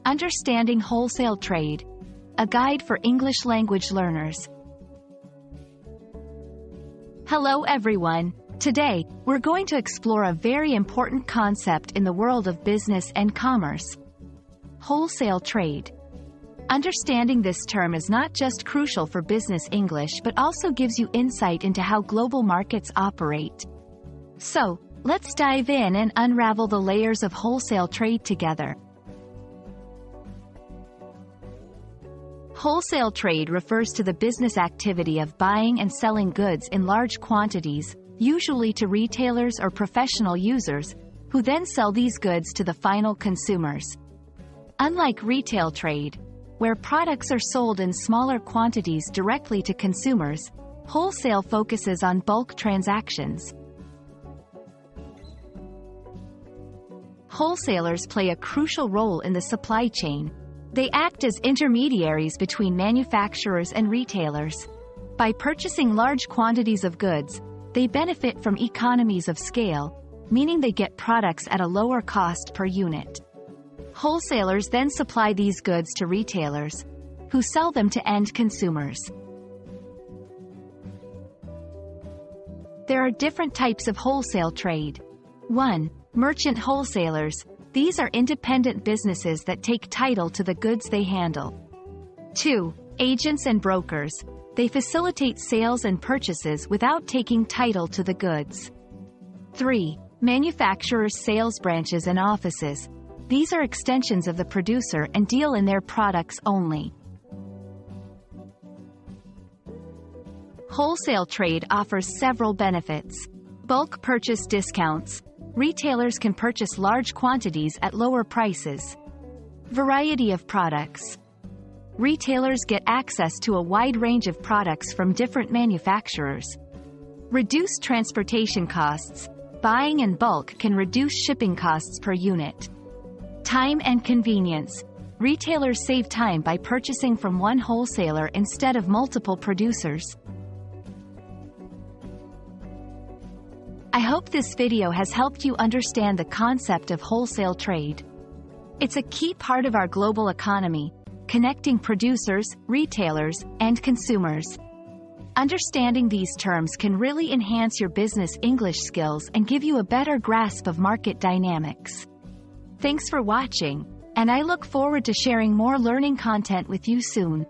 Understanding Wholesale Trade, a guide for English language learners. Hello everyone. Today, we're going to explore a very important concept in the world of business and commerce: wholesale trade. Understanding this term is not just crucial for business English but also gives you insight into how global markets operate. So, let's dive in and unravel the layers of wholesale trade together. Wholesale trade refers to the business activity of buying and selling goods in large quantities, usually to retailers or professional users, who then sell these goods to the final consumers. Unlike retail trade, where products are sold in smaller quantities directly to consumers, wholesale focuses on bulk transactions. Wholesalers play a crucial role in the supply chain. They act as intermediaries between manufacturers and retailers. By purchasing large quantities of goods, they benefit from economies of scale, meaning they get products at a lower cost per unit. Wholesalers then supply these goods to retailers, who sell them to end consumers. There are different types of wholesale trade. 1. Merchant wholesalers. These are independent businesses that take title to the goods they handle. 2. Agents and brokers. They facilitate sales and purchases without taking title to the goods. 3. Manufacturers' sales branches and offices. These are extensions of the producer and deal in their products only. Wholesale trade offers several benefits. Bulk purchase discounts. Retailers can purchase large quantities at lower prices. Variety of products. Retailers get access to a wide range of products from different manufacturers. Reduced transportation costs. Buying in bulk can reduce shipping costs per unit. Time and convenience. Retailers save time by purchasing from one wholesaler instead of multiple producers. I hope this video has helped you understand the concept of wholesale trade. It's a key part of our global economy, connecting producers, retailers, and consumers. Understanding these terms can really enhance your business English skills and give you a better grasp of market dynamics. Thanks for watching, and I look forward to sharing more learning content with you soon.